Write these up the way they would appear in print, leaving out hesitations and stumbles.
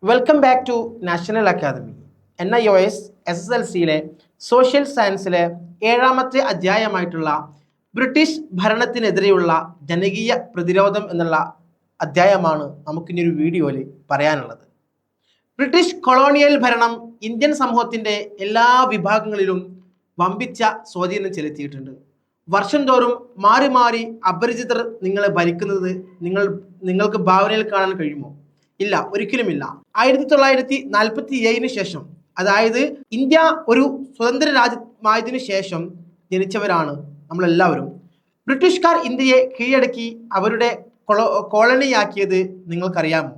Welcome back to National Academy. NIOS SSLCയിലെ social സയൻസിലെ 7ാമത്തെ അധ്യായമായിട്ടുള്ള ബ്രിട്ടീഷ് ഭരണത്തിനെതിരെയുള്ള ജനകീയ പ്രതിരോധം എന്നുള്ള അധ്യായമാണ് നമുക്കിനി ഒരു വീഡിയോയിൽ പറയാനുള്ളത്. ബ്രിട്ടീഷ് കൊളോണിയൽ ഭരണം ഇന്ത്യൻ സമൂഹത്തിൻ്റെ എല്ലാ വിഭാഗങ്ങളിലും വമ്പിച്ച സ്വാധീനം ചെലുത്തിയിട്ടുണ്ട്. വർഷം തോറും മാറി മാറി അപരിചിതർ നിങ്ങളെ ഭരിക്കുന്നത് നിങ്ങൾക്ക് ഭാവനയിൽ കാണാൻ കഴിയുമോ? ഇല്ല, ഒരിക്കലുമില്ല. 1947 ശേഷം, അതായത് ഇന്ത്യ ഒരു സ്വതന്ത്ര രാജ്യമായതിനു ശേഷം ജനിച്ചവരാണ് നമ്മളെല്ലാവരും. ബ്രിട്ടീഷുകാർ ഇന്ത്യയെ കീഴടക്കി അവരുടെ കോളനിയാക്കിയത് നിങ്ങൾക്കറിയാമോ?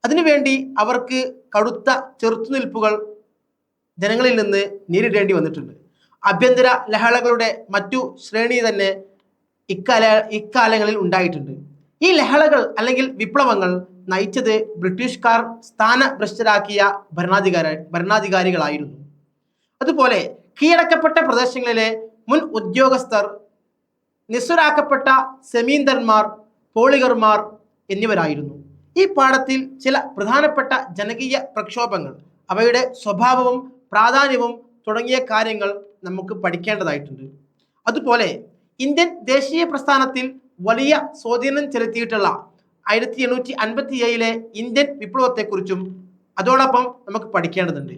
അതിനുവേണ്ടി അവർക്ക് കടുത്ത ചെറുത്തുനിൽപ്പുകൾ ജനങ്ങളിൽ നിന്ന് നേരിടേണ്ടി വന്നിട്ടുണ്ട്. ആഭ്യന്തര ലഹളകളുടെ മറ്റു ശ്രേണി തന്നെ ഇക്കാലങ്ങളിൽ ഉണ്ടായിട്ടുണ്ട്. ഈ ലഹളകൾ അല്ലെങ്കിൽ വിപ്ലവങ്ങൾ നയിച്ചത് ബ്രിട്ടീഷുകാർ സ്ഥാനഭ്രഷ്ടരാക്കിയ ഭരണാധികാരികളായിരുന്നു. അതുപോലെ കീഴടക്കപ്പെട്ട പ്രദേശങ്ങളിലെ മുൻ ഉദ്യോഗസ്ഥർ, നിസ്വരാക്കപ്പെട്ട സെമീന്ദർമാർ, പോളിഗർമാർ എന്നിവരായിരുന്നു. ഈ പാഠത്തിൽ ചില പ്രധാനപ്പെട്ട ജനകീയ പ്രക്ഷോഭങ്ങൾ, അവയുടെ സ്വഭാവവും പ്രാധാന്യവും തുടങ്ങിയ കാര്യങ്ങൾ നമുക്ക് പഠിക്കേണ്ടതായിട്ടുണ്ട്. അതുപോലെ ഇന്ത്യൻ ദേശീയ പ്രസ്ഥാനത്തിൽ വലിയ സ്വാധീനം ചെലുത്തിയിട്ടുള്ള 1857 ഇന്ത്യൻ വിപ്ലവത്തെക്കുറിച്ചും അതോടൊപ്പം നമുക്ക് പഠിക്കേണ്ടതുണ്ട്.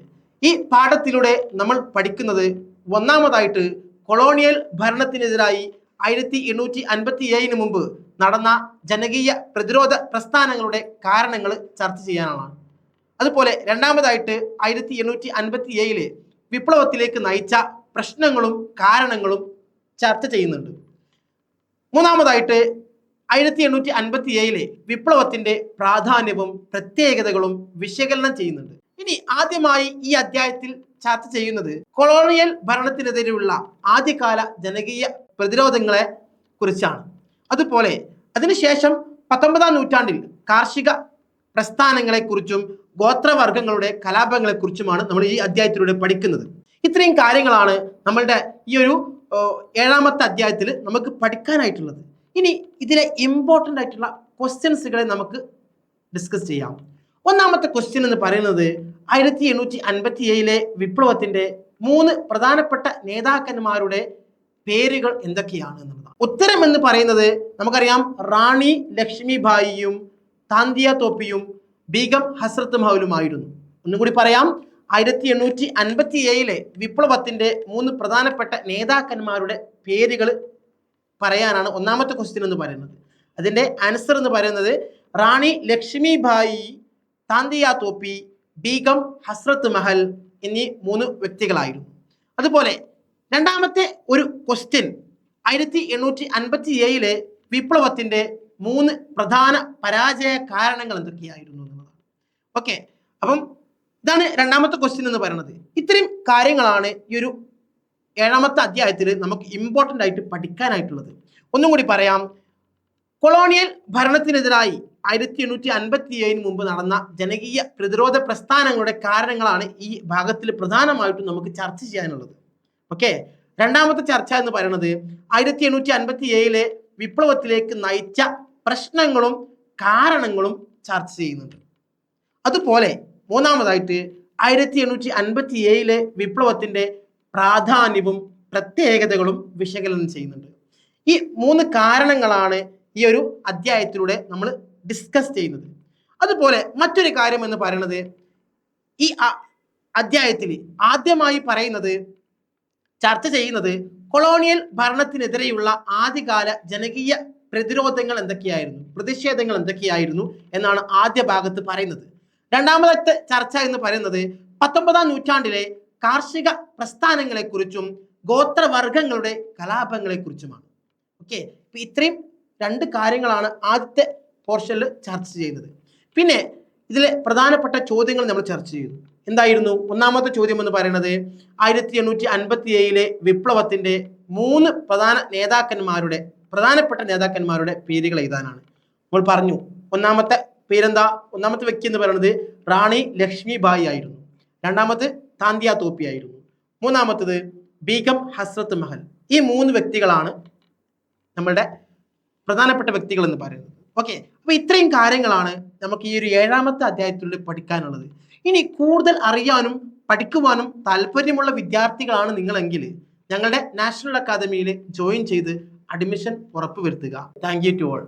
ഈ പാഠത്തിലൂടെ നമ്മൾ പഠിക്കുന്നത് ഒന്നാമതായിട്ട് കൊളോണിയൽ ഭരണത്തിനെതിരായി 1857 മുമ്പ് നടന്ന ജനകീയ പ്രതിരോധ പ്രസ്ഥാനങ്ങളുടെ കാരണങ്ങൾ ചർച്ച ചെയ്യാനാണ്. അതുപോലെ രണ്ടാമതായിട്ട് 1857 വിപ്ലവത്തിലേക്ക് നയിച്ച പ്രശ്നങ്ങളും കാരണങ്ങളും ചർച്ച ചെയ്യുന്നുണ്ട്. മൂന്നാമതായിട്ട് 1857 വിപ്ലവത്തിന്റെ പ്രാധാന്യവും പ്രത്യേകതകളും വിശകലനം ചെയ്യുന്നുണ്ട്. ഇനി ആദ്യമായി ഈ അധ്യായത്തിൽ ചർച്ച ചെയ്യുന്നത് കൊളോണിയൽ ഭരണത്തിനെതിരെയുള്ള ആദ്യകാല ജനകീയ പ്രതിരോധങ്ങളെ കുറിച്ചാണ്. അതുപോലെ അതിനുശേഷം 19ാം നൂറ്റാണ്ടിൽ കാർഷിക പ്രസ്ഥാനങ്ങളെക്കുറിച്ചും ഗോത്രവർഗങ്ങളുടെ കലാപങ്ങളെക്കുറിച്ചുമാണ് നമ്മൾ ഈ അധ്യായത്തിലൂടെ പഠിക്കുന്നത്. ഇത്രയും കാര്യങ്ങളാണ് നമ്മളുടെ ഈ ഒരു 7ാമത്തെ അധ്യായത്തിൽ നമുക്ക് പഠിക്കാനായിട്ടുള്ളത്. ഇനി ഇതിലെ ഇമ്പോർട്ടൻ്റ് ആയിട്ടുള്ള ക്വസ്റ്റ്യൻസുകളെ നമുക്ക് ഡിസ്കസ് ചെയ്യാം. ഒന്നാമത്തെ ക്വസ്റ്റ്യൻ എന്ന് പറയുന്നത് 1857 വിപ്ലവത്തിന്റെ 3 പ്രധാനപ്പെട്ട നേതാക്കന്മാരുടെ പേരുകൾ എന്തൊക്കെയാണ് എന്നുള്ളതാണ്. ഉത്തരം എന്ന് പറയുന്നത് നമുക്കറിയാം, റാണി ലക്ഷ്മിബായിയും താന്തിയ തോപ്പിയും ബീഗം ഹസ്രത്ത് മഹലുമായിരുന്നു. ഒന്നുകൂടി പറയാം, 1857 വിപ്ലവത്തിന്റെ 3 പ്രധാനപ്പെട്ട നേതാക്കന്മാരുടെ പേരുകൾ പറയാനാണ് ഒന്നാമത്തെ ക്വസ്റ്റ്യൻ എന്ന് പറയുന്നത്. അതിൻ്റെ ആൻസർ എന്ന് പറയുന്നത് റാണി ലക്ഷ്മിബായി, താന്തിയ തോപ്പി, ബീഗം ഹസ്രത്ത് മഹൽ എന്നീ 3 വ്യക്തികളായിരുന്നു. അതുപോലെ രണ്ടാമത്തെ ഒരു ക്വസ്റ്റ്യൻ 1857 വിപ്ലവത്തിന്റെ 3 പ്രധാന പരാജയ കാരണങ്ങൾ എന്തൊക്കെയായിരുന്നു എന്നുള്ളതാണ്. ഓക്കെ, അപ്പം ഇതാണ് രണ്ടാമത്തെ ക്വസ്റ്റ്യൻ എന്ന് പറയുന്നത്. ഇത്രയും കാര്യങ്ങളാണ് ഈ ഒരു 7ാമത്തെ അധ്യായത്തിൽ നമുക്ക് ഇമ്പോർട്ടൻ്റ് ആയിട്ട് പഠിക്കാനായിട്ടുള്ളത്. ഒന്നും കൂടി പറയാം, കൊളോണിയൽ ഭരണത്തിനെതിരായി 1857 മുമ്പ് നടന്ന ജനകീയ പ്രതിരോധ പ്രസ്ഥാനങ്ങളുടെ കാരണങ്ങളാണ് ഈ ഭാഗത്തിൽ പ്രധാനമായിട്ടും നമുക്ക് ചർച്ച ചെയ്യാനുള്ളത്. ഓക്കെ, രണ്ടാമത്തെ ചർച്ച എന്ന് പറയുന്നത് 1857 വിപ്ലവത്തിലേക്ക് നയിച്ച പ്രശ്നങ്ങളും കാരണങ്ങളും ചർച്ച ചെയ്യുന്നുണ്ട്. അതുപോലെ മൂന്നാമതായിട്ട് 1857 വിപ്ലവത്തിന്റെ പ്രാധാന്യവും പ്രത്യേകതകളും വിശകലനം ചെയ്യുന്നുണ്ട്. ഈ 3 കാരണങ്ങളാണ് ഈ ഒരു അധ്യായത്തിലൂടെ നമ്മൾ ഡിസ്കസ് ചെയ്യുന്നത്. അതുപോലെ മറ്റൊരു കാര്യം എന്ന് പറയുന്നത്, ഈ അധ്യായത്തിൽ ആദ്യമായി ചർച്ച ചെയ്യുന്നത് കൊളോണിയൽ ഭരണത്തിനെതിരെയുള്ള ആദ്യകാല ജനകീയ പ്രതിരോധങ്ങൾ എന്തൊക്കെയായിരുന്നു, പ്രതിഷേധങ്ങൾ എന്തൊക്കെയായിരുന്നു എന്നാണ് ആദ്യ ഭാഗത്ത് പറയുന്നത്. രണ്ടാമത്തെ ചർച്ച എന്ന് പറയുന്നത് 19ാം നൂറ്റാണ്ടിലെ കാർഷിക പ്രസ്ഥാനങ്ങളെക്കുറിച്ചും ഗോത്രവർഗങ്ങളുടെ കലാപങ്ങളെക്കുറിച്ചുമാണ്. ഓക്കെ, ഇത്രയും 2 കാര്യങ്ങളാണ് ആദ്യത്തെ പോർഷനിൽ ചർച്ച ചെയ്യുന്നത്. പിന്നെ ഇതിലെ പ്രധാനപ്പെട്ട ചോദ്യങ്ങൾ നമ്മൾ ചർച്ച ചെയ്തു. എന്തായിരുന്നു ഒന്നാമത്തെ ചോദ്യം എന്ന് പറയുന്നത്, 1857 വിപ്ലവത്തിന്റെ 3 പ്രധാനപ്പെട്ട നേതാക്കന്മാരുടെ പേരുകൾ എഴുതാനാണ്. നമ്മൾ പറഞ്ഞു, ഒന്നാമത്തെ പേരെന്താ? ഒന്നാമത്തെ വ്യക്തി എന്ന് പറയുന്നത് റാണി ലക്ഷ്മിബായി ആയിരുന്നു. രണ്ടാമത് താന്തിയ തോപ്പി ആയിരുന്നു. മൂന്നാമത്തത് ബീഗം ഹസ്രത്ത് മഹൽ. ഈ 3 വ്യക്തികളാണ് നമ്മളുടെ പ്രധാനപ്പെട്ട വ്യക്തികൾ എന്ന് പറയുന്നത്. ഓക്കെ, അപ്പോൾ ഇത്രയും കാര്യങ്ങളാണ് നമുക്ക് ഈ ഒരു 7ാമത്തെ അധ്യായത്തിലൂടെ പഠിക്കാനുള്ളത്. ഇനി കൂടുതൽ അറിയാനും പഠിക്കുവാനും താല്പര്യമുള്ള വിദ്യാർത്ഥികളാണ് നിങ്ങളെങ്കിൽ ഞങ്ങളുടെ നാഷണൽ അക്കാദമിയിൽ ജോയിൻ ചെയ്ത് അഡ്മിഷൻ ഉറപ്പുവരുത്തുക. Thank you to all.